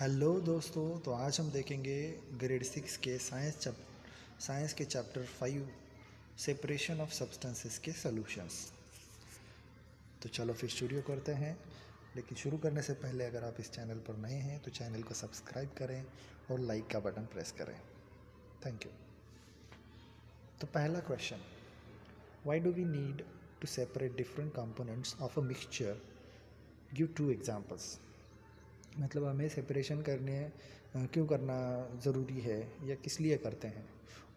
Hello दोस्तों, तो आज हम देखेंगे ग्रेड 6 के साइंस के चैप्टर 5 सेपरेशन ऑफ सब्सटेंसेस के सॉल्यूशंस। तो चलो फिर शुरू करते हैं। लेकिन शुरू करने से पहले अगर आप इस चैनल पर नए हैं तो चैनल को सब्सक्राइब करें और लाइक का बटन प्रेस करें। Thank you. तो पहला question, why do we need to separate different components of a mixture? Give 2 examples. मतलब हमें सेपरेशन क्यों करना ज़रूरी है या किस लिए करते हैं,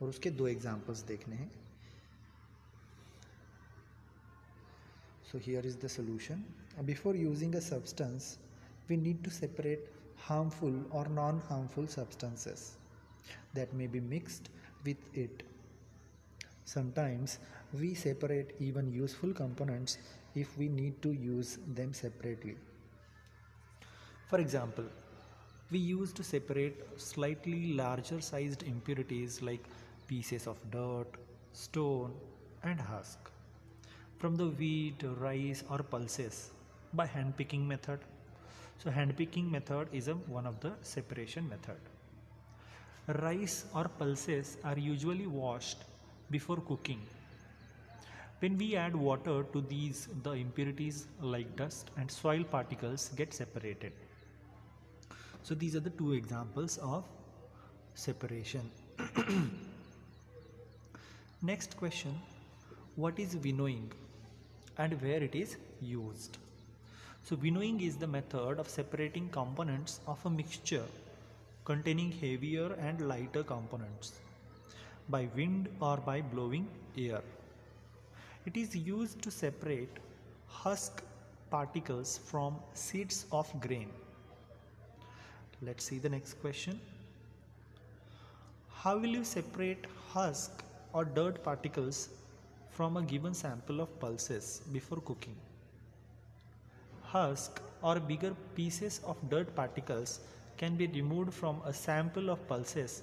और उसके 2 एग्जांपल्स देखने हैं। So here is the solution. Before using a substance we need to separate harmful और non harmful substances that may be mixed with it. Sometimes we separate even useful components if we need to use them separately. For example, we use to separate slightly larger sized impurities like pieces of dirt, stone, and husk from the wheat, rice, or pulses by hand picking method. So hand picking method is one of the separation method. Rice or pulses are usually washed before cooking. When we add water to these, the impurities like dust and soil particles get separated. So these are the 2 examples of separation. Next question, what is winnowing and where it is used? So winnowing is the method of separating components of a mixture containing heavier and lighter components by wind or by blowing air. It is used to separate husk particles from seeds of grain. Let's see the next question. How will you separate husk or dirt particles from a given sample of pulses before cooking? Husk or bigger pieces of dirt particles can be removed from a sample of pulses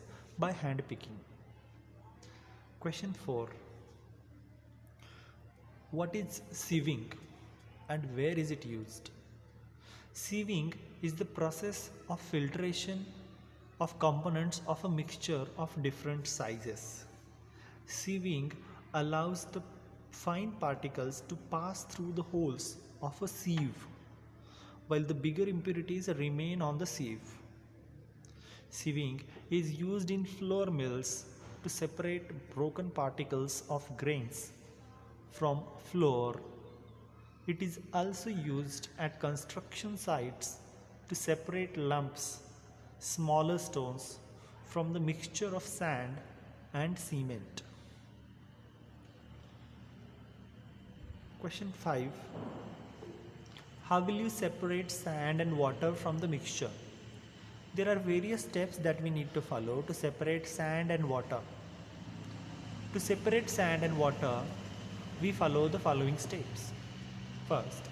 by hand picking. Question 4. What is sieving and where is it used? Sieving is the process of filtration of components of a mixture of different sizes. Sieving allows the fine particles to pass through the holes of a sieve while the bigger impurities remain on the sieve. Sieving is used in flour mills to separate broken particles of grains from flour. It is also used at construction sites to separate lumps, smaller stones, from the mixture of sand and cement. Question 5. How will you separate sand and water from the mixture? There are various steps that we need to follow to separate sand and water. To separate sand and water, we follow the following steps. First,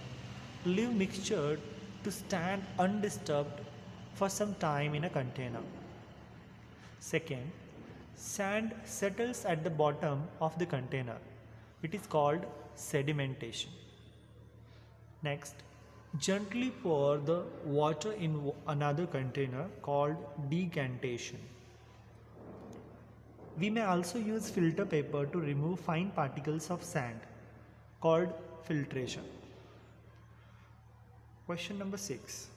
leave mixture to stand undisturbed for some time in a container. Second, sand settles at the bottom of the container. It is called sedimentation. Next, gently pour the water in another container called decantation. We may also use filter paper to remove fine particles of sand called filtration. Question number 6.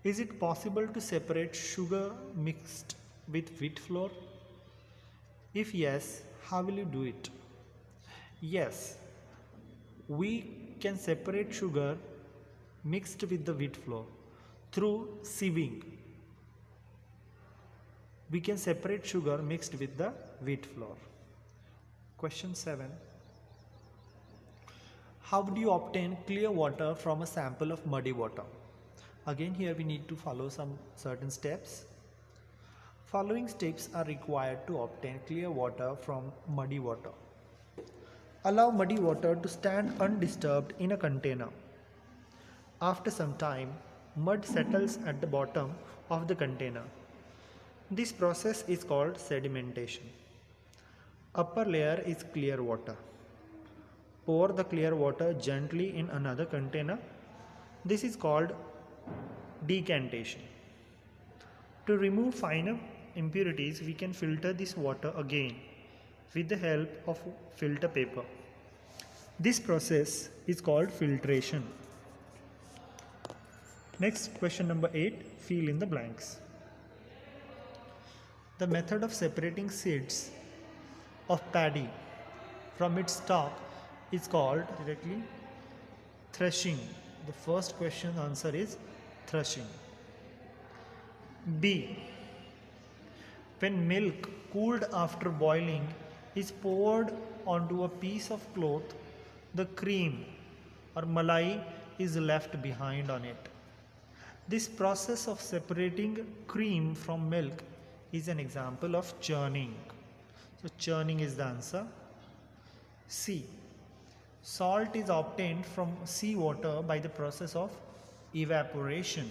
Is it possible to separate sugar mixed with wheat flour? If yes, how will you do it? Yes, we can separate sugar mixed with the wheat flour through sieving. We can separate sugar mixed with the wheat flour. Question 7. How do you obtain clear water from a sample of muddy water? Again, here we need to follow some certain steps. Following steps are required to obtain clear water from muddy water. Allow muddy water to stand undisturbed in a container. After some time, mud settles at the bottom of the container. This process is called sedimentation. Upper layer is clear water. Pour the clear water gently in another container. This is called decantation. To remove finer impurities, we can filter this water again with the help of filter paper. This process is called filtration. Next, question number 8, fill in the blanks. The method of separating seeds of paddy from its stalk is called directly threshing. The first question answer is threshing. B. When milk cooled after boiling is poured onto a piece of cloth, the cream or malai is left behind on it. This process of separating cream from milk is an example of churning. So churning is the answer. C. Salt is obtained from seawater by the process of evaporation.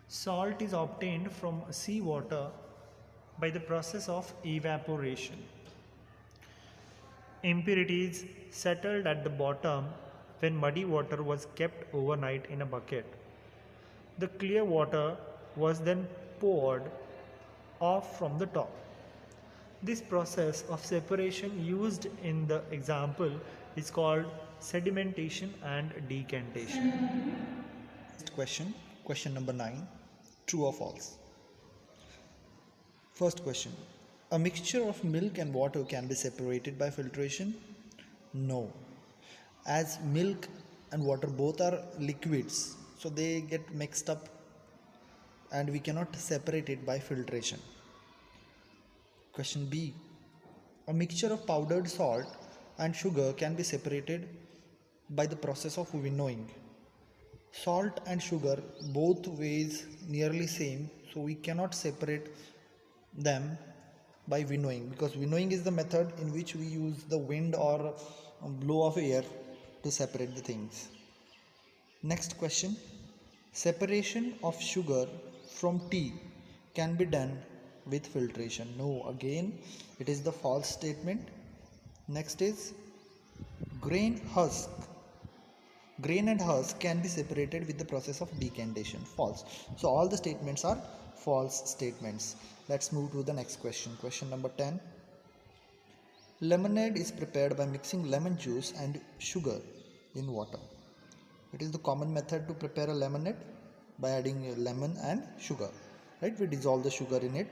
Salt is obtained from seawater by the process of evaporation. Impurities settled at the bottom when muddy water was kept overnight in a bucket. The clear water was then poured off from the top. This process of separation used in the example is called sedimentation and decantation. Next question, question number 9, true or false? First question, a mixture of milk and water can be separated by filtration? No, as milk and water both are liquids, so they get mixed up and we cannot separate it by filtration. Question B, a mixture of powdered salt and sugar can be separated by the process of winnowing. Salt and sugar both weighs nearly same, so we cannot separate them by winnowing, because winnowing is the method in which we use the wind or blow of air to separate the things. Next question, separation of sugar from tea can be done with filtration. No, again it is the false statement. Next is grain and husk can be separated with the process of decantation. False. So all the statements are false statements. Let's move to the next question. Question number 10. Lemonade is prepared by mixing lemon juice and sugar in water. It is the common method to prepare a lemonade by adding lemon and sugar. Right? We dissolve the sugar in it.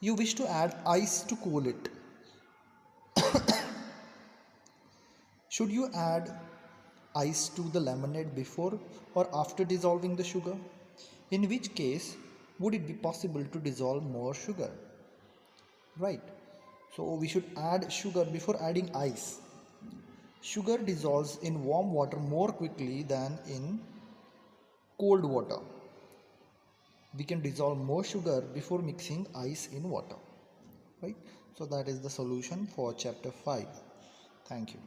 You wish to add ice to cool it. Should you add ice to the lemonade before or after dissolving the sugar? In which case, would it be possible to dissolve more sugar? Right. So we should add sugar before adding ice. Sugar dissolves in warm water more quickly than in cold water. We can dissolve more sugar before mixing ice in water. Right. So that is the solution for chapter 5. Thank you.